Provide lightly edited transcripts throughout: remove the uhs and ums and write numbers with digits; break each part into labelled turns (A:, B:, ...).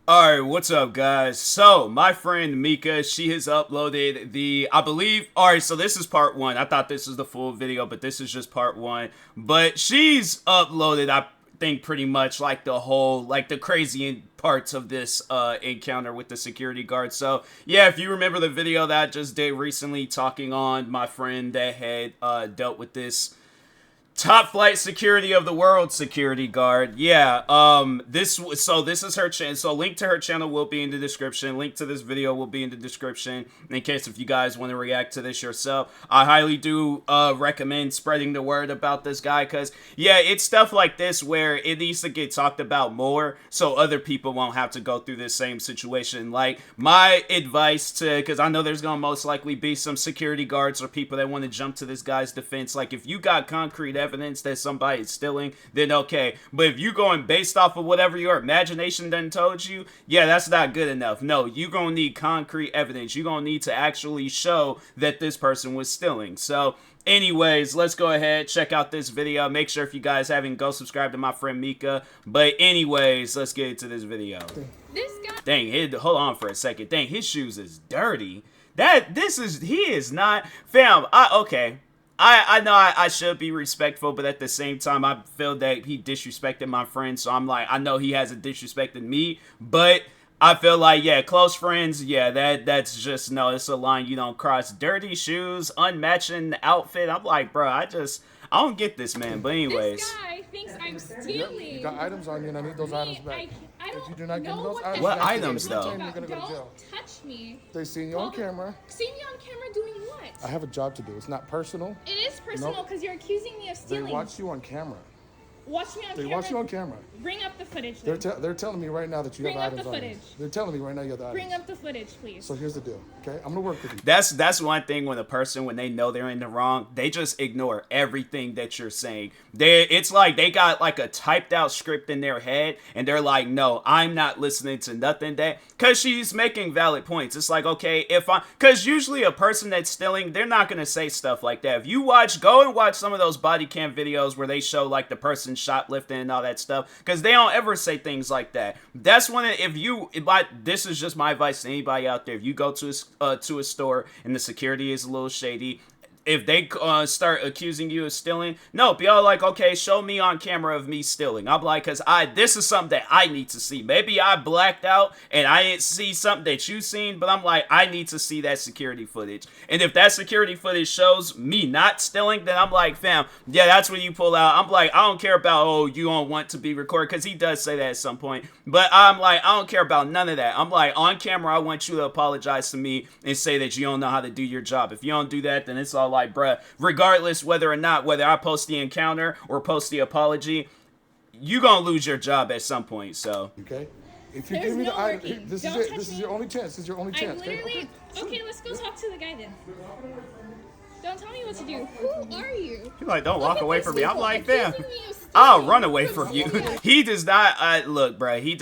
A: Alright, what's up guys? So, my friend Mika, she has uploaded I believe, alright, so this is part one. I thought this was the full video, but this is just part one. But she's uploaded, I think, pretty much like the crazy parts of this encounter with the security guard. So, yeah, if you remember the video that I just did recently talking on my friend that had dealt with this top flight security of the world security guard. Yeah, this is her channel. So link to her channel will be in the description. Link to this video will be in the description in case if you guys want to react to this yourself. I highly do recommend spreading the word about this guy, because yeah, it's stuff like this where it needs to get talked about more so other people won't have to go through this same situation. Like, my advice because I know there's gonna most likely be some security guards or people that want to jump to this guy's defense. Like, if you got concrete evidence that somebody is stealing, then okay. But if you going based off of whatever your imagination done told you, yeah, that's not good enough. No, you gonna need concrete evidence. You gonna need to actually show that this person was stealing. So anyways, let's go ahead, check out this video. Make sure if you guys haven't, go subscribe to my friend Mika. But anyways, let's get into this video.
B: This guy.
A: Dang, hold on for a second. Dang, his shoes is dirty. He is not, fam, okay. I know I should be respectful, but at the same time, I feel that he disrespected my friend, so I'm like, I know he hasn't disrespected me, but I feel like, yeah, close friends, yeah, that's just, no, it's a line you don't cross. Dirty shoes, unmatching outfit, I'm like, bro, I don't get this, man, but anyways.
B: This guy thinks I'm stealing.
C: You got items on you, and I need those items back.
B: If
C: you do not give me those items,
A: what items, though?
C: You're gonna go to jail.
B: Don't touch me.
C: They seen you on camera.
B: See me on camera doing what?
C: I have a job to do. It's not personal.
B: It is personal because you're accusing me of stealing.
C: They watch you on camera.
B: Watch me on camera?
C: They watch you on camera.
B: Bring up the footage.
C: They're telling me right now that you have items on you. They're telling me right now you have the items.
B: Bring up the footage, please.
C: So here's the deal, okay? I'm gonna work with you.
A: That's one thing when when they know they're in the wrong, they just ignore everything that you're saying. It's like they got like a typed out script in their head, and they're like, no, I'm not listening to nothing because she's making valid points. It's like, okay, because usually a person that's stealing, they're not gonna say stuff like that. If you go and watch some of those body cam videos where they show like the person shoplifting and all that stuff, because they don't ever say things like that. That's when this is just my advice to anybody out there. If you go to a store and the security is a little shady, if they start accusing you of stealing, no, be all like, okay, show me on camera of me stealing. I'm like, because this is something that I need to see. Maybe I blacked out and I didn't see something that you seen, but I'm like, I need to see that security footage. And if that security footage shows me not stealing, then I'm like, fam, yeah, that's when you pull out. I'm like, I don't care about, oh, you don't want to be recorded, because he does say that at some point. But I'm like, I don't care about none of that. I'm like, on camera, I want you to apologize to me and say that you don't know how to do your job. If you don't do that, then it's all like, bruh, regardless whether I post the encounter or post the apology, you gonna lose your job at some point. So
C: okay, if you give me the item, this is it. This is your only chance. This is your only chance.
B: Okay, let's go talk to the guy then. Don't tell me what to do. Who are you?
A: He's like, don't walk away from me. I'm like, damn, I'll run away from you. He does not, look, bro, he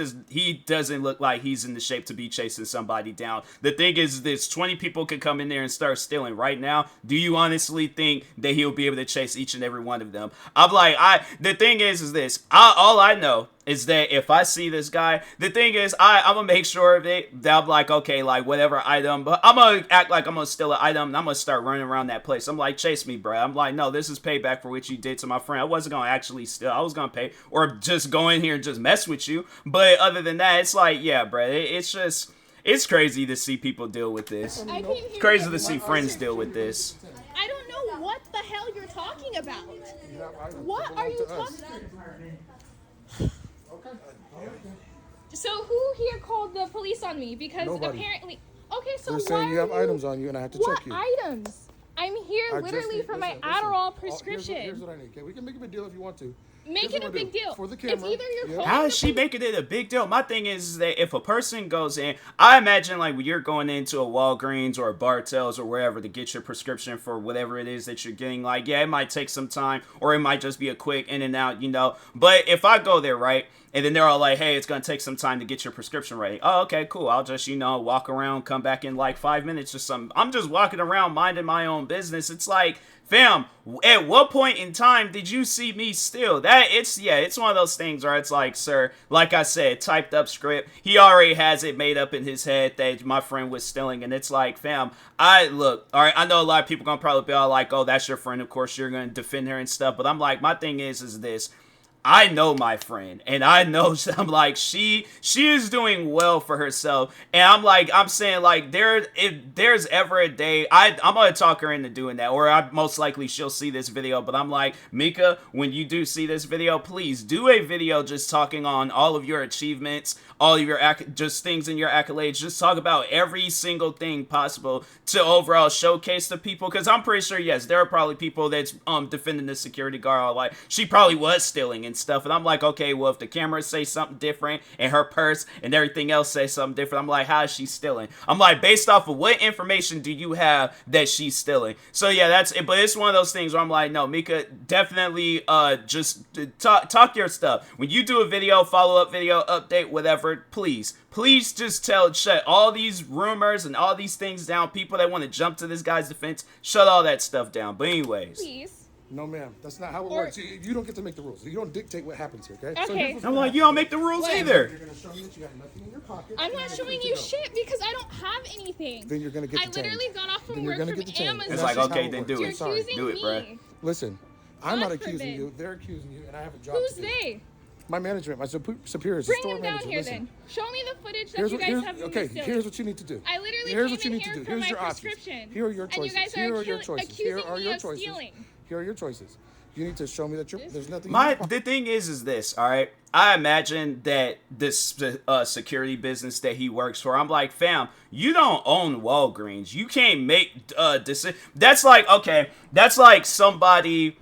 A: doesn't look like he's in the shape to be chasing somebody down. The thing is this, 20 people could come in there and start stealing right now. Do you honestly think that he'll be able to chase each and every one of them? I'm like, the thing is this, all I know is that if I see this guy, the thing is, I'm gonna make sure of it, that I'm like, okay, like, whatever item, but I'm gonna act like I'm gonna steal an item, and I'm gonna start running around that place. I'm like, chase me, bro. I'm like, no, this is payback for what you did to my friend. I wasn't gonna actually steal. I was gonna pay, or just go in here and just mess with you. But other than that, it's like, yeah, bro, it's crazy to see people deal with this. It's crazy to see friends deal with this.
B: I don't know what the hell you're talking about. What are you talking about? So who here called the police on me? Because apparently, okay, so
C: they're saying you have items on you, and I have to check you.
B: What items? I'm here literally for my Adderall prescription.
C: Here's what I need. Okay, we can make a big deal if you want to.
B: Make it a big deal.
C: For the camera.
B: It's either you're
A: How is she making it a big deal? My thing is that if a person goes in, I imagine like when you're going into a Walgreens or a Bartell's or wherever to get your prescription for whatever it is that you're getting, like, yeah, it might take some time or it might just be a quick in and out, you know. But if I go there, right, And then they're all like, hey, it's going to take some time to get your prescription ready. Oh, okay, cool. I'll just, walk around, come back in like 5 minutes or something. I'm just walking around minding my own business. It's like, fam, at what point in time did you see me steal? It's one of those things where it's like, sir, like I said, typed up script. He already has it made up in his head that my friend was stealing. And it's like, fam, all right, I know a lot of people going to probably be all like, oh, that's your friend. Of course, you're going to defend her and stuff. But I'm like, my thing is this. I know my friend, and I know, I'm like, she is doing well for herself, and I'm saying, like, if there's ever a day, I'm gonna talk her into doing that, or most likely she'll see this video, but I'm like, Mika, when you do see this video, please do a video just talking on all of your achievements, all of your just things in your accolades, just talk about every single thing possible to overall showcase to people, because I'm pretty sure, yes, there are probably people that's defending the security guard, all like, she probably was stealing and stuff, and I'm like, okay, well, if the cameras say something different, and her purse and everything else say something different, I'm like, how is she stealing? I'm like, based off of what information do you have that she's stealing? So yeah, that's it, but it's one of those things where I'm like, no, Mika, definitely just talk your stuff. When you do a video, follow-up video, update, whatever, please just shut all these rumors and all these things down. People that want to jump to this guy's defense, shut all that stuff down. But anyways.
B: Please.
C: No, ma'am. That's not how it works. You don't get to make the rules. You don't dictate what happens here, okay?
B: Okay.
C: So
A: I'm like, you don't make the rules either.
C: You're going to show me that you got nothing in your pocket.
B: I'm not showing you shit because I don't have anything.
C: Then you're going to get detained.
B: I literally got off from work from Amazon.
A: It's like, okay, then do
B: You're
A: it.
B: accusing
A: Do it,
B: me.
A: bruh.
C: Listen, I'm not
B: God
C: accusing
B: forbid.
C: you. They're accusing you, and I have a job
B: Who's
C: to do.
B: they?
C: My management, my superiors,
B: Bring
C: the store
B: him down
C: manager.
B: here
C: Listen.
B: then. Show me the footage that
C: Here's
B: you
C: what,
B: guys
C: here's,
B: have
C: okay,
B: been stealing.
C: here's what you need to do.
B: I literally
C: Here's
B: came
C: what you
B: in
C: need to
B: here
C: do.
B: for
C: Here's
B: my
C: your options.
B: prescription.
C: Here are your choices.
B: And you guys
C: Here
B: are
C: are your choices.
B: accusing
C: Here are
B: me
C: your
B: of
C: choices.
B: stealing.
C: Here are your choices. You need to show me that there's nothing. in your pocket.
A: The thing is this, all right? I imagine that this security business that he works for, I'm like, fam, you don't own Walgreens. You can't make decisions. That's like, okay, that's like somebody.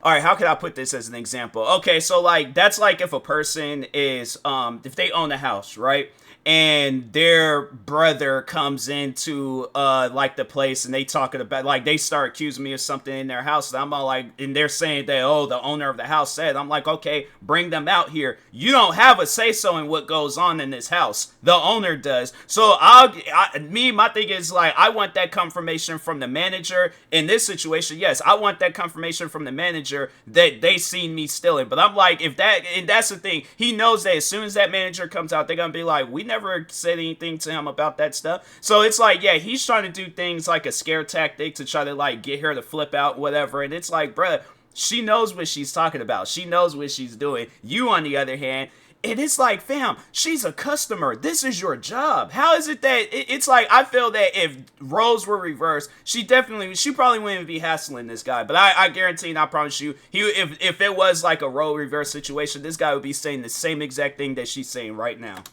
A: All right, how can I put this as an example? Okay, so like that's like if a person is if they own a house, right? And their brother comes into like the place and they talking about, like, they start accusing me of something in their house, and I'm all like, and they're saying that, oh, the owner of the house said. I'm like, okay, bring them out here. You don't have a say so in what goes on in this house. The owner does. So my thing is, like, I want that confirmation from the manager in this situation. Yes, I want that confirmation from the manager that they seen me stealing. But I'm like, and that's the thing, he knows that as soon as that manager comes out, they're gonna be like, we never said anything to him about that stuff. So it's like, yeah, he's trying to do things like a scare tactic to try to like get her to flip out, whatever. And it's like, bruh, she knows what she's talking about. She knows what she's doing. You, on the other hand, and it's like, fam, she's a customer. This is your job. How is it that it's like, I feel that if roles were reversed, she probably wouldn't even be hassling this guy. But I guarantee and I promise you, if it was like a role reverse situation, this guy would be saying the same exact thing that she's saying right now.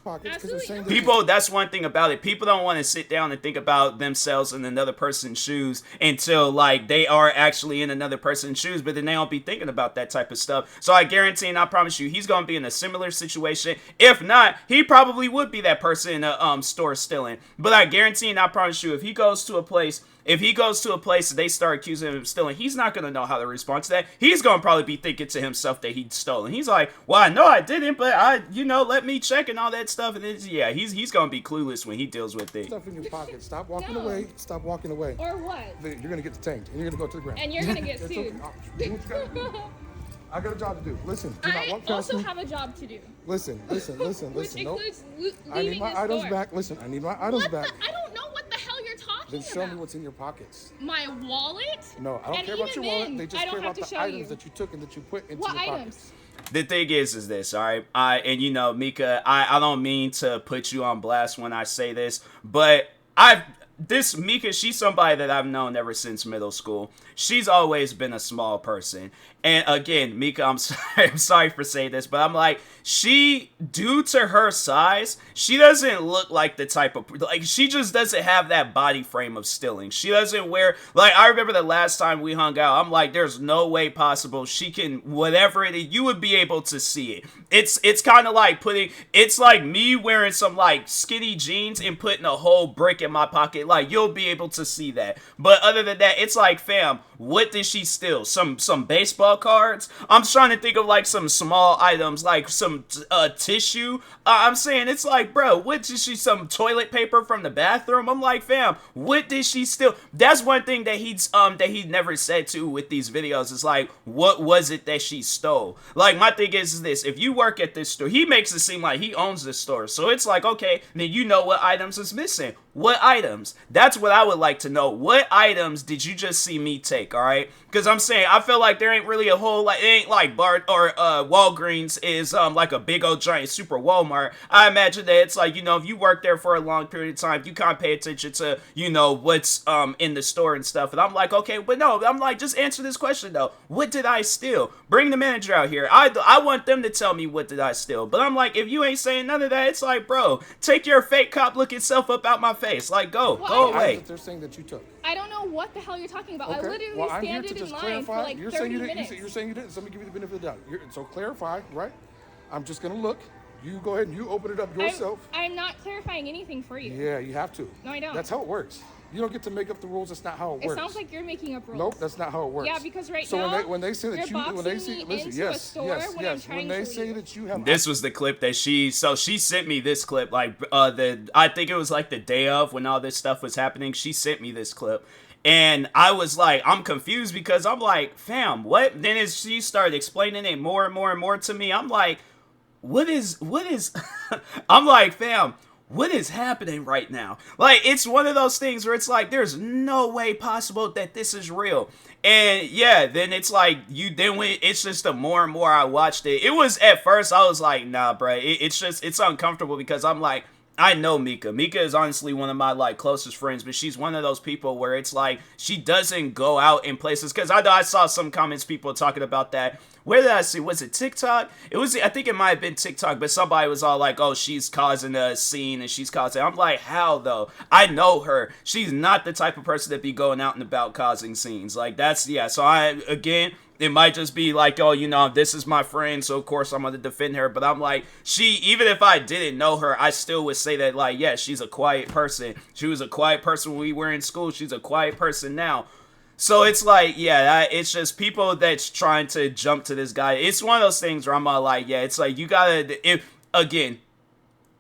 A: People, that's one thing about it. People don't want to sit down and think about themselves in another person's shoes until like they are actually in another person's shoes, but then they don't be thinking about that type of stuff. So I guarantee and I promise you, he's going to be in a similar situation. If not, he probably would be that person in a store stealing. But I guarantee and I promise you, if he goes to a place and they start accusing him of stealing, he's not going to know how to respond to that. He's going to probably be thinking to himself that he's stolen. He's like, well, I know I didn't, but let me check and all that stuff. And he's going to be clueless when he deals with it.
C: Stuff in your pocket. Stop walking away. Stop walking away.
B: Or what?
C: You're going to get detained and you're going to go to the ground.
B: And you're going to get sued.
C: Do what you got to do. I got a job to do. Listen, do not walk
B: I
C: past
B: also
C: me.
B: have a job to do.
C: Listen.
B: Which
C: Nope.
B: includes
C: I need
B: leaving
C: my
B: this
C: items
B: store.
C: back. Listen, I need my items back.
B: I don't know what the hell you're talking
C: Then
B: about.
C: show me what's in your pockets.
B: My wallet?
C: No, I don't
B: And
C: care about
B: even
C: your wallet.
B: then,
C: They just
B: I don't
C: care
B: have
C: about
B: to
C: the
B: show
C: items
B: you.
C: that you took and that you put into
B: What
C: your
B: items?
C: pockets.
A: The thing is this, all right? And Mika, I don't mean to put you on blast when I say this, but Mika, she's somebody that I've known ever since middle school. She's always been a small person. And again, Mika, I'm sorry for saying this, but I'm like, due to her size, she doesn't look like the type of, like, she just doesn't have that body frame of stealing. She doesn't wear, like, I remember the last time we hung out, I'm like, there's no way possible she can, whatever it is, you would be able to see it. It's kind of like it's like me wearing some, like, skinny jeans and putting a whole brick in my pocket. Like, you'll be able to see that. But other than that, it's like, fam, what did she steal? Some baseball cards? I'm trying to think of like some small items, like some tissue. I'm saying it's like, bro, what did she? Some toilet paper from the bathroom? I'm like, fam, what did she steal? That's one thing that he never said to with these videos. Is like, what was it that she stole? Like, my thing is this: if you work at this store, he makes it seem like he owns this store, so it's like, okay, then you know what items is missing. What items? That's what I would like to know. What items did you just see me take, all right? Because I'm saying, I feel like there ain't really a whole, like, it ain't like Bart or Walgreens is like a big old giant super Walmart. I imagine that it's like, you know, if you work there for a long period of time, you kind of pay attention to, you know, what's in the store and stuff. And I'm like, okay, but no, I'm like, just answer this question though. What did I steal? Bring the manager out here. I want them to tell me what did I steal. But I'm like, if you ain't saying none of that, it's like, bro, take your fake cop looking self up out my face. Like, go away.
C: They're saying that you took.
B: I don't know what the hell you're talking about.
C: Okay.
B: I literally
C: Well, I'm here
B: stand
C: to
B: in
C: just
B: line
C: clarify.
B: for like
C: You're
B: 30
C: saying you
B: minutes.
C: didn't. You're saying you didn't. So let me give you the benefit of the doubt. So clarify, right? I'm just gonna look. You go ahead and you open it up yourself.
B: I'm not clarifying anything for you.
C: Yeah, you have to.
B: No, I don't.
C: That's how it works. You don't get to make up the rules. That's not how it works.
B: It sounds like you're making up rules.
C: Nope, that's not how it works.
B: Yeah, because now
C: when they say that when they say that you have
A: this was the clip that she sent me this clip like I think it was like the day of when all this stuff was happening. She sent me this clip. And I was like, I'm confused because I'm like, fam, what? Then as she started explaining it more and more and more to me, I'm like, what is I'm like, fam, what is happening right now? Like, it's one of those things where it's like, there's no way possible that this is real. And yeah, then it's like, it's just the more and more I watched it. It was, at first, I was like, nah, bro, it's uncomfortable because I'm like, I know Mika. Mika is honestly one of my like closest friends, but she's one of those people where it's like she doesn't go out in places. Because I saw some comments, people talking about that. Where did I see? Was it TikTok? I think it might have been TikTok, but somebody was all like, "Oh, she's causing a scene and she's causing." I'm like, how though? I know her. She's not the type of person that be going out and about causing scenes. Like that's So it might just be like, oh, you know, this is my friend, so of course I'm going to defend her. But I'm like, even if I didn't know her, I still would say that, like, yeah, she's a quiet person. She was a quiet person when we were in school. She's a quiet person now. So it's like, yeah, it's just people that's trying to jump to this guy. It's one of those things where I'm all like, yeah, it's like, you got to, again,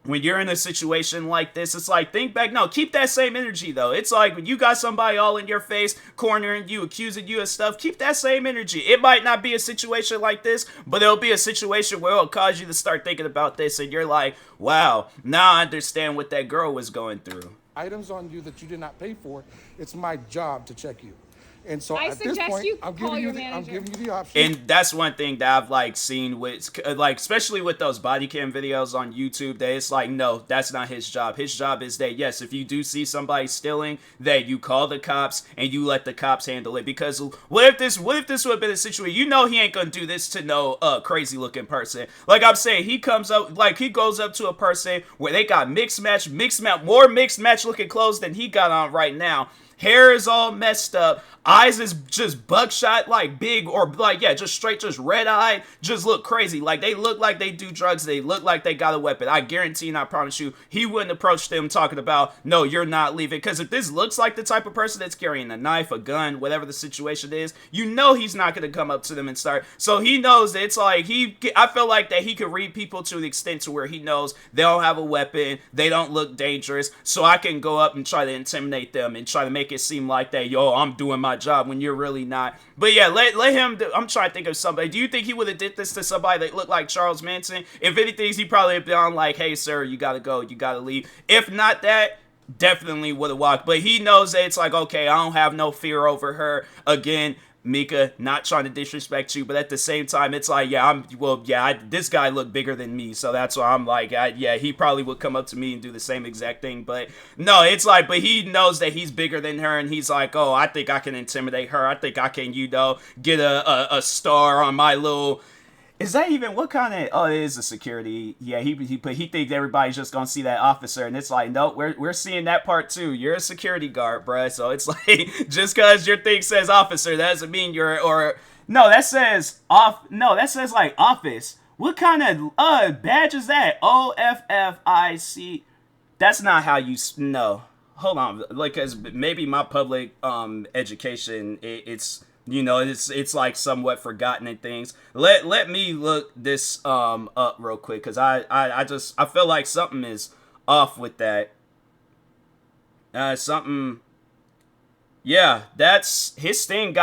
A: when you're in a situation like this, it's like, think back. No, keep that same energy, though. It's like when you got somebody all in your face, cornering you, accusing you of stuff, keep that same energy. It might not be a situation like this, but it'll be a situation where it'll cause you to start thinking about this, and you're like, wow, now I understand what that girl was going through.
C: Items on you that you did not pay for, it's my job to check you. And so
B: I
C: at this point, I'm giving you the option.
A: And that's one thing that I've like seen with like, especially with those body cam videos on YouTube, that it's like, no, that's not his job. His job is that, yes, if you do see somebody stealing, that you call the cops and you let the cops handle it. Because what if this would have been a situation, you know, he ain't gonna do this to no crazy looking person. Like I'm saying, he goes up to a person where they got more mixed match looking clothes than he got on right now. Hair is all messed up. Eyes is just buckshot, like big, or like, yeah, just straight, just red-eyed, just look crazy. Like, they look like they do drugs. They look like they got a weapon. I guarantee and I promise you, he wouldn't approach them talking about, no, you're not leaving. Because if this looks like the type of person that's carrying a knife, a gun, whatever the situation is, you know he's not going to come up to them and start. So he knows that it's like, I feel like that he could read people to the extent to where he knows they don't have a weapon, they don't look dangerous, so I can go up and try to intimidate them and try to make it seem like that, yo, I'm doing my job, when you're really not. But yeah, let him I'm trying to think of somebody. Do you think he would have did this to somebody that looked like Charles Manson? If anything, he probably have been like, hey sir, you gotta go, you gotta leave. If not that, definitely would have walked. But he knows that it's like, okay, I don't have no fear over her. Again, Mika, not trying to disrespect you, but at the same time, it's like, this guy looked bigger than me, so that's why I'm like, he probably would come up to me and do the same exact thing. But no, it's like, but he knows that he's bigger than her, and he's like, oh, I think I can intimidate her. I think I can, get a star on my little. Is that even what kind of? Oh, it is a security. Yeah, he thinks everybody's just gonna see that officer, and it's like, nope, we're seeing that part too. You're a security guard, bruh. So it's like, just because your thing says officer, that doesn't mean that says like office. What kind of badge is that? OFFIC. That's not how you no. Hold on, like, cause maybe my public education it's you know, it's like somewhat forgotten in things. Let me look this up real quick, because I feel like something is off with that. Something. Yeah, that's his thing.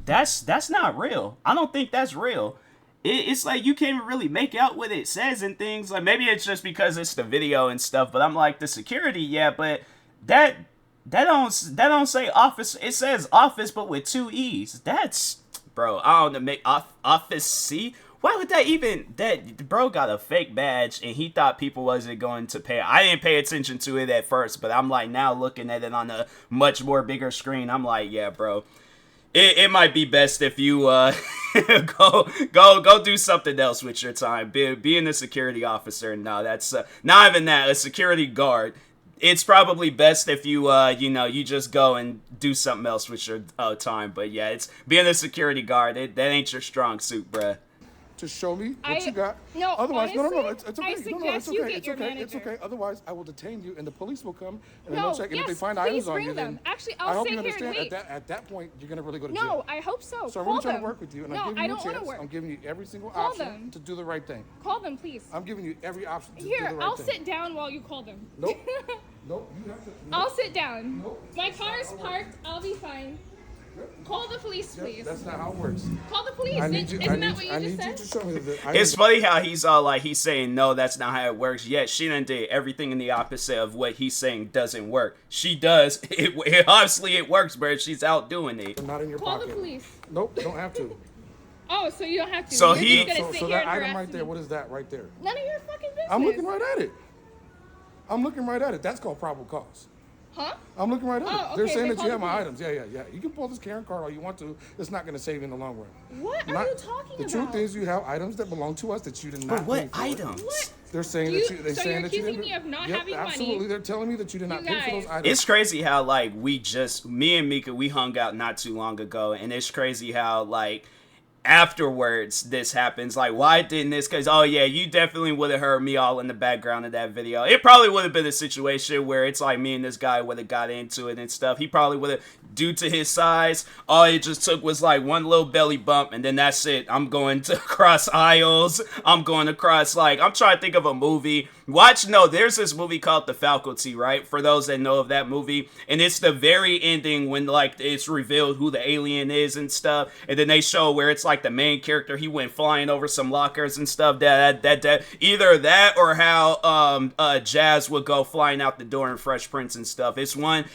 A: That's not real. I don't think that's real. It's like you can't even really make out what it says and things. Like, maybe it's just because it's the video and stuff. But I'm like, the security, yeah, but that don't say office. It says office, but with 2 E's. That's, bro. I don't know, make office C. Why would that even, that bro got a fake badge and he thought people wasn't going to pay. I didn't pay attention to it at first, but I'm like now looking at it on a much more bigger screen. I'm like, yeah, bro. It might be best if you go do something else with your time. Being a security officer, no, that's not even that. A security guard. It's probably best if you you just go and do something else with your time. But yeah, it's being a security guard. That ain't your strong suit, bruh.
C: To show me what you got.
B: No,
C: otherwise,
B: honestly,
C: no, it's okay. It's okay. It's okay. Otherwise, I will detain you, and the police will come and they'll check. And if they find items on you, then
B: actually,
C: I
B: I'll
C: hope
B: sit
C: you
B: here
C: understand.
B: and wait.
C: At that point, you're gonna really go to jail.
B: No, I hope so.
C: So I'm
B: Call
C: really trying
B: them.
C: to work with you, and
B: No,
C: I'm giving
B: I
C: you
B: don't
C: a
B: wanna
C: chance.
B: work.
C: I'm giving you every single
B: Call
C: option
B: them.
C: to do the right thing.
B: Call them, please.
C: I'm giving you every option to do
B: Here,
C: the right
B: I'll
C: thing.
B: sit down while you call them.
C: Nope. Nope. You have to.
B: I'll sit down.
C: Nope.
B: My car is parked. I'll be fine. Call the police, please.
C: That's not how it works.
B: Call the police.
C: I need you.
B: Isn't
C: I
B: that
C: need
B: what
C: you.
B: you
C: I
B: just
C: need you
B: said?
C: to show me that.
A: It's funny how he's all like, he's saying, no, that's not how it works. Yet she done did everything in the opposite of what he's saying doesn't work. She does. Obviously it works, but she's out doing it.
C: I'm not in your
B: Call
C: pocket.
B: the police.
C: Nope, you don't have to.
B: Oh, so you don't have to.
A: So
B: You're
A: he-
B: just gonna sit
C: So
B: here
C: that
B: and
C: item
B: harass
C: right there,
B: me.
C: what is that right there?
B: None of your fucking business.
C: I'm looking right at it. I'm looking right at it. That's called probable cause.
B: Huh?
C: I'm looking right at
B: Oh,
C: it. They're
B: okay,
C: saying
B: then
C: that
B: call
C: you have
B: the
C: my
B: police.
C: items. Yeah. You can pull this Karen card all you want to. It's not going to save you in the long run.
B: What are you talking
C: The
B: about?
C: truth is, you have items that belong to us that you did not
A: But what
C: pay for.
A: items?
B: What?
C: They're saying
B: You-
C: that you. They're
B: so
C: saying
B: you're
C: that you
B: accusing
C: didn't.
B: me of not
C: Yep,
B: having money.
C: absolutely. They're telling me that you did not
B: You
C: pay for
B: guys.
C: those items.
A: It's crazy how, like, me and Mika, we hung out not too long ago, and it's crazy how, like, afterwards this happens. Like, why didn't this? Because, oh yeah, you definitely would have heard me all in the background of that video. It probably would have been a situation where it's like me and this guy would have got into it and stuff. He probably would have, due to his size, all it just took was like one little belly bump, and then that's it. I'm going to cross aisles. I'm going across, like, I'm trying to think of a movie. There's this movie called The Faculty, right? For those that know of that movie. And it's the very ending when, like, it's revealed who the alien is and stuff. And then they show where it's like the main character, he went flying over some lockers and stuff. That either that or how Jazz would go flying out the door in Fresh Prince and stuff. It's one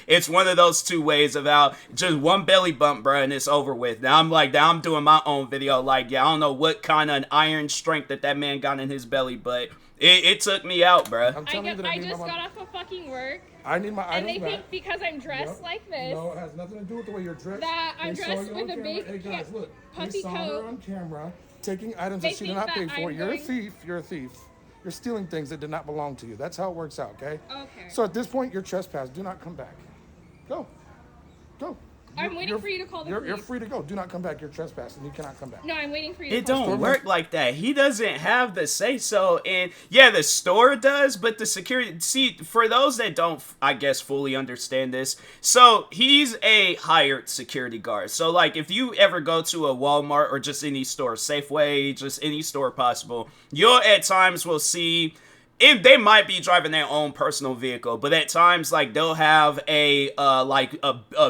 A: of those two ways of how just one belly bump, bro, and it's over with. Now I'm doing my own video. Like, yeah, I don't know what kind of iron strength that man got in his belly, but it took me out, bro.
C: I'm telling you that
B: I
C: need
B: just
C: my
B: got
C: money.
B: off of fucking work,
C: I need my
B: and
C: items
B: they
C: back.
B: think because I'm dressed
C: Yep.
B: like this.
C: No, it has nothing to do with the way you're dressed.
B: That I'm
C: They saw
B: dressed
C: you
B: with
C: on
B: a
C: camera.
B: big
C: Hey guys, look.
B: puffy
C: They saw her
B: coat.
C: on camera taking items
B: They
C: that she did
B: think
C: not pay
B: that
C: for.
B: I'm
C: You're a
B: going-
C: thief. You're a thief. You're stealing things that did not belong to you. That's how it works out, okay?
B: Okay.
C: So at this point, you're trespassed. Do not come back. Go. Go.
B: I'm waiting for you to call the
C: You're
B: police.
C: free to go. Do not come back. You're trespassing. You cannot come back.
B: No, I'm waiting for you to
A: It
B: call
A: don't work like that. He doesn't have the say so, and yeah, the store does, but the security. See, for those that don't, I guess, fully understand this, so he's a hired security guard. So, like, if you ever go to a Walmart or just any store, Safeway, just any store possible, you'll at times will see. If they might be driving their own personal vehicle, but at times, like, they'll have a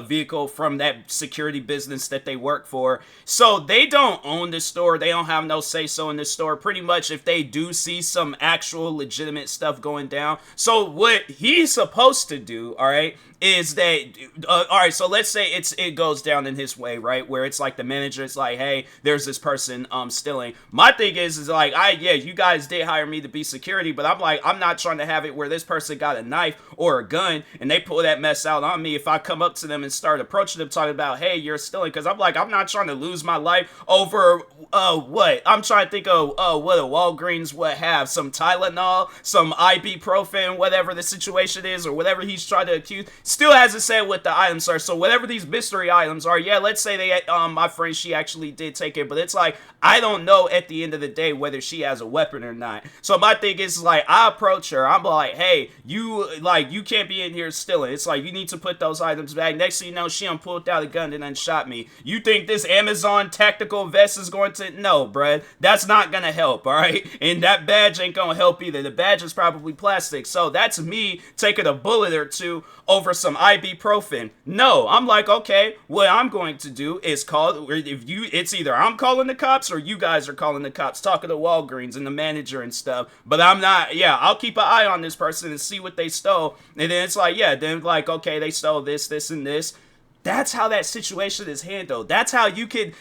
A: vehicle from that security business that they work for. So they don't own the store. They don't have no say so in the store. Pretty much, if they do see some actual legitimate stuff going down. So what he's supposed to do, all right, is that all right? So let's say it goes down in his way, right, where it's like the manager is like, hey, there's this person stealing. My thing is like, you guys did hire me to be security, but I'm not trying to have it where this person got a knife or a gun and they pull that mess out on me if I come up to them and start approaching them talking about, hey, you're stealing, because I'm not trying to lose my life over what? I'm trying to think of what a Walgreens would have, some Tylenol, some ibuprofen, whatever the situation is, or whatever he's trying to accuse. still hasn't said what the items are. So whatever these mystery items are, yeah, let's say they, my friend, she actually did take it, but it's like, I don't know at the end of the day whether she has a weapon or not. So my thing is, like, I approach her, I'm like, hey, you can't be in here stealing. It's like, you need to put those items back. Next thing you know, she pulled out a gun and then shot me. You think this Amazon tactical vest is going to, no, bruh, that's not gonna help, alright? And that badge ain't gonna help either. The badge is probably plastic. So that's me taking a bullet or two over some ibuprofen. No, I'm like, okay, what I'm going to do is it's either I'm calling the cops or you guys are calling the cops, talking to Walgreens and the manager and stuff. But I'm not, yeah, I'll keep an eye on this person and see what they stole. And then it's like, yeah, then like, okay, they stole this, this, and this. That's how that situation is handled. That's how you could,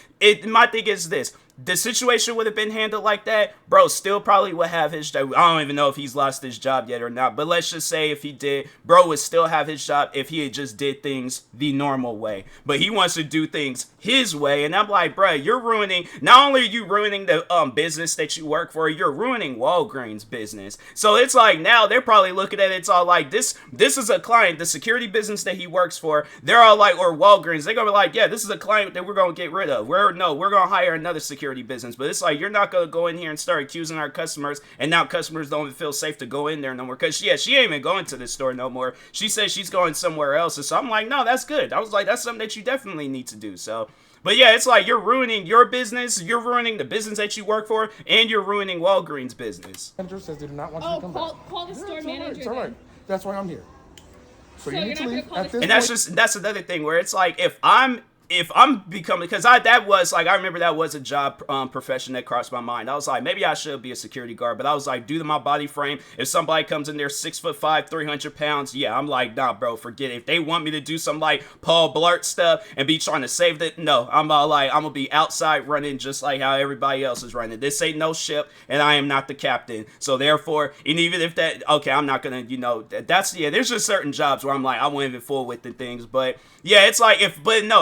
A: my thing is this. The situation would have been handled like that, bro, still probably would have his job. I don't even know if he's lost his job yet or not, but let's just say if he did, bro would still have his job if he had just did things the normal way. But he wants to do things his way, and I'm like, bro, you're ruining, not only are you ruining the business that you work for, you're ruining Walgreens business. So it's like, now they're probably looking at it, it's all like, this is a client, the security business that he works for, they're all like, or Walgreens, they're gonna be like, yeah, this is a client that we're gonna get rid of. We're gonna hire another security business. But it's like, you're not gonna go in here and start accusing our customers, and now customers don't even feel safe to go in there no more, because yeah, she ain't even going to this store no more. She says she's going somewhere else, and so I'm like, no, that's good. I was like, that's something that you definitely need to do. So, but yeah, it's like, you're ruining your business, you're ruining the business that you work for, and you're ruining Walgreens business.
C: Manager says they do not want you to come back.
B: Call the store manager.
C: It's all right. That's why I'm here. So you need to leave at this
A: point. That's another thing where it's like, if I'm becoming, because I remember that was a job profession that crossed my mind. I was like, maybe I should be a security guard, but I was like, due to my body frame, if somebody comes in there 6'5", 300 pounds, yeah, I'm like, nah, bro, forget it. If they want me to do some like Paul Blart stuff and be trying to save it, no, I'm gonna be outside running just like how everybody else is running. This ain't no ship, and I am not the captain. So therefore, and even if that, okay, I'm not gonna, there's just certain jobs where I'm like, I won't even fool with the things, but yeah, it's like,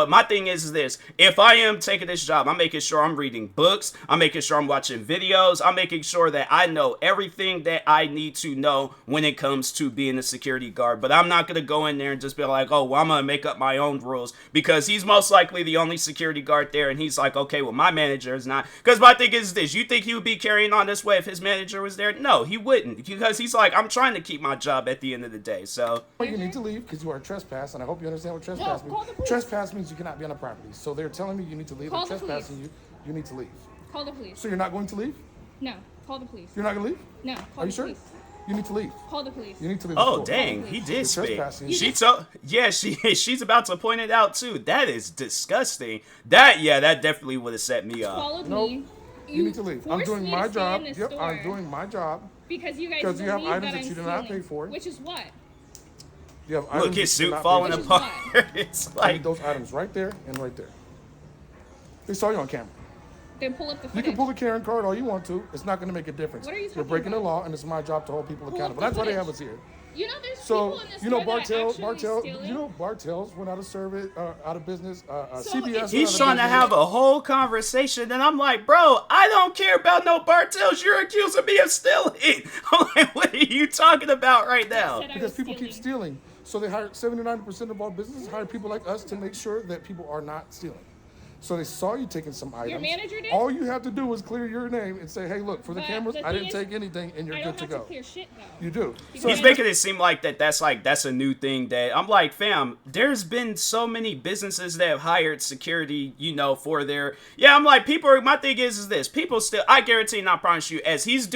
A: my thing is this. If I am taking this job, I'm making sure I'm reading books, I'm making sure I'm watching videos, I'm making sure that I know everything that I need to know when it comes to being a security guard. But I'm not going to go in there and just be like, oh, well, I'm going to make up my own rules, because he's most likely the only security guard there, and he's like, okay, well, my manager is not. Because my thing is this, you think he would be carrying on this way if his manager was there? No, he wouldn't, because he's like, I'm trying to keep my job at the end of the day. So
C: you need to leave because you are trespass, and I hope you understand what trespass means. Trespass means you cannot be on a property. So they're telling me you need to leave. They're trespassing you. You need to leave.
B: Call the police.
C: So you're not going to leave?
B: No. Call the police.
C: You're not going to leave?
B: No.
C: Are you sure? You need to leave.
B: Call the police.
C: You need to leave.
A: Oh, dang, he did speak. She's about to point it out too. That is disgusting. That definitely would have set me off.
B: Followed me.
C: You need to leave. I'm doing my job. Yep, I'm doing my job.
B: Because you guys
C: have items that you did not pay for.
B: Which is what?
A: Look, his suit falling apart. It's like,
C: I need those items right there and right there. They saw you on camera.
B: Then pull up the footage.
C: You can pull the Karen card all you want to. It's not going to make a difference.
B: What are you talking
C: You're breaking
B: about?
C: the law, and it's my job to hold people accountable. That's why they have us here.
B: You know, there's people in this store
C: Bartels went out of service, out of business. CBS.
A: He's trying to have a whole conversation, and I'm like, bro, I don't care about no Bartels. You're accusing me of stealing. I'm like, what are you talking about right now?
C: Because people keep stealing. So they hire 79% of all businesses hire people like us to make sure that people are not stealing. So they saw you taking some items.
B: Your manager did?
C: All you have to do is clear your name and say, hey, look, for the cameras, I didn't take anything, and you're good to go.
B: I don't have to clear shit, though.
C: You do.
A: He's making it seem like that's a new thing. That I'm like, fam, there's been so many businesses that have hired security, for their, I'm like, people, my thing is this, people still, I guarantee and I promise you, as he's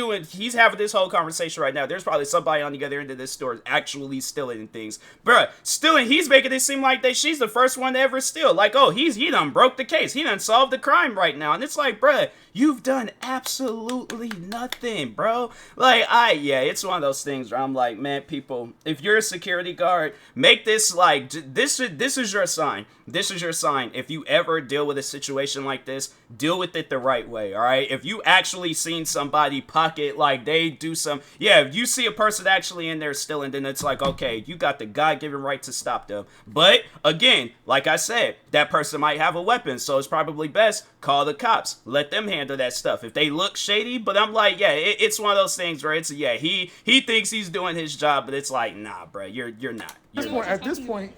A: having this whole conversation right now, there's probably somebody on the other end of this store actually stealing things. Bruh, stealing, he's making it seem like she's the first one to ever steal. Like, oh, he done broke the case. He done solved the crime right now. And it's like, bruh, you've done absolutely nothing, bro. Like, it's one of those things where I'm like, man, people, if you're a security guard, make this like, this is your sign. This is your sign. If you ever deal with a situation like this, deal with it the right way, all right? If you actually seen somebody pocket, like they do if you see a person actually in there stealing, then it's like, okay, you got the God-given right to stop them. But again, like I said, that person might have a weapon, so it's probably best call the cops. Let them handle handle that stuff if they look shady. But I'm like, yeah, it's one of those things where it's he thinks he's doing his job, but it's like, nah, bro, you're not.
C: At this point,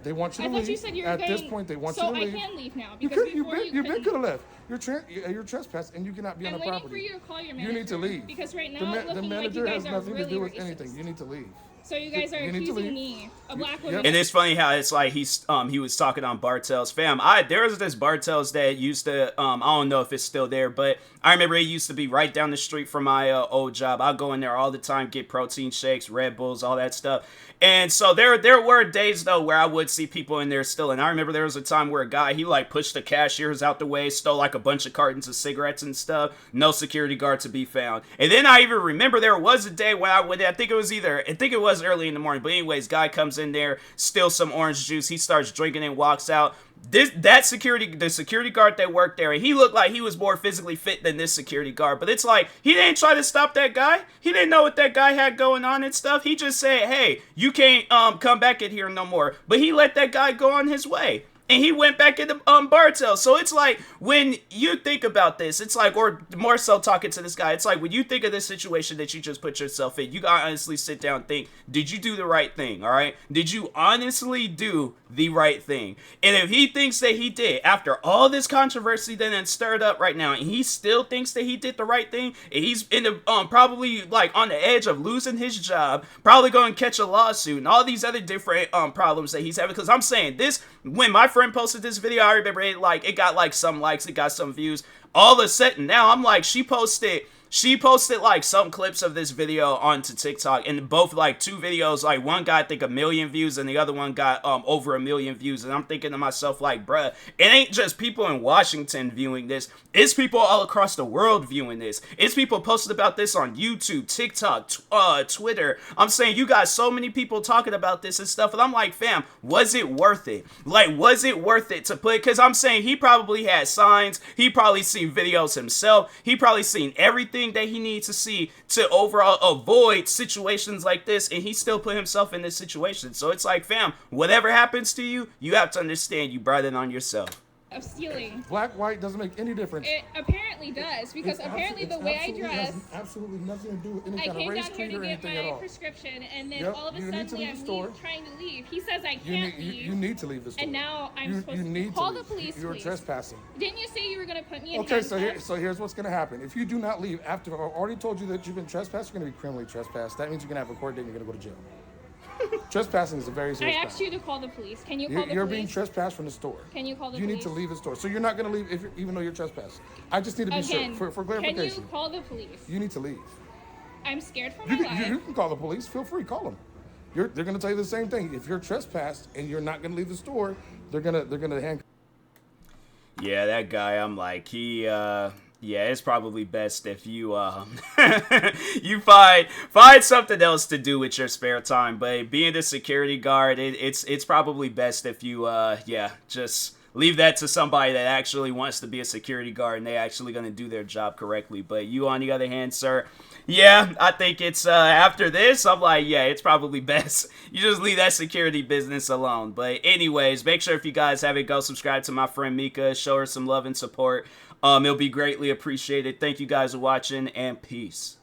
C: they want you to leave.
B: I thought you said you were
C: At
B: going,
C: this point, they want you to leave.
B: So I can leave now
C: You
B: because
C: could, you could have left. You're trespassing, and you cannot be on the property.
B: I'm waiting for you to call your manager.
C: You need to leave.
B: Because right now,
C: the manager has nothing to do with anything. You need to leave.
B: So you guys are accusing me, a black woman.
A: And it's funny how it's like he was talking on Bartell's fam. There was this Bartell's that used to I don't know if it's still there, but I remember it used to be right down the street from my old job. I'll go in there all the time, get protein shakes, Red Bulls, all that stuff. And so there were days though where I would see people in there still. And I remember there was a time where a guy, he like pushed the cashiers out the way, stole like a bunch of cartons of cigarettes and stuff. No security guard to be found. And then I even remember there was a day when I think it was early in the morning, but anyways, guy comes in there, steals some orange juice, he starts drinking and walks out. The security guard that worked there, he looked like he was more physically fit than this security guard, but it's like, he didn't try to stop that guy. He didn't know what that guy had going on and stuff. He just said, hey, you can't come back in here no more. But he let that guy go on his way. And he went back into Bartell. So it's like, when you think about this, it's like, or more so talking to this guy, it's like, when you think of this situation that you just put yourself in, you gotta honestly sit down and think, did you do the right thing, all right? Did you honestly do the right thing? And if he thinks that he did, after all this controversy that is stirred up right now, and he still thinks that he did the right thing, and he's in the, probably like on the edge of losing his job, probably going to catch a lawsuit, and all these other different problems that he's having, because I'm saying this, when my friend posted this video, I remember it got like some likes, it got some views. All of a sudden now I'm like, she posted like some clips of this video onto TikTok, and both like two videos, like one got I think 1 million views and the other one got over 1 million views. And I'm thinking to myself like, bruh, it ain't just people in Washington viewing this, it's people all across the world viewing this. It's people posted about this on YouTube, TikTok, Twitter. I'm saying you got so many people talking about this and stuff, and I'm like, fam, was it worth it? Like, was it worth it to put, because I'm saying he probably had signs, he probably seen videos himself, he probably seen everything that he needs to see to overall avoid situations like this, and he still put himself in this situation. So it's like, fam, whatever happens to you, you have to understand you brought it on yourself.
B: Of stealing.
C: Black, white doesn't make any difference.
B: It apparently does, because apparently the way I dress,
C: has absolutely nothing to do with any
B: I
C: kind of
B: came
C: race,
B: down here
C: creed,
B: to
C: or
B: get
C: anything at
B: my
C: all.
B: prescription, and then all of a sudden I have me trying to leave. He says I can't leave.
C: You need to leave the store.
B: And now I'm supposed to call the police.
C: You're trespassing.
B: Didn't you say you were going to put me in
C: Okay,
B: handcuffs?
C: so here's what's going to happen. If you do not leave after I've already told you that you've been trespassed, you're going to be criminally trespassed. That means you're going to have a court date and you're going to go to jail. Trespassing is a very serious crime.
B: I asked you to call the police. Can you call the police?
C: You're being trespassed from the store.
B: Can you call the
C: police?
B: police?
C: You need to leave the store. So you're not going to leave even though you're trespassing. I just need to be sure for clarification.
B: Can you call the police?
C: You need to leave.
B: I'm scared for my life.
C: You can call the police. Feel free. Call them. They're going to tell you the same thing. If you're trespassed and you're not going to leave the store, they're going to handcuff.
A: Yeah, that guy, I'm like, yeah, it's probably best if you you find something else to do with your spare time. But being a security guard, it's probably best if you just leave that to somebody that actually wants to be a security guard and they actually going to do their job correctly. But you, on the other hand, sir, yeah, I think it's after this, I'm like, yeah, it's probably best you just leave that security business alone. But anyways, make sure if you guys haven't, go subscribe to my friend Mika, show her some love and support. It'll be greatly appreciated. Thank you guys for watching, and peace.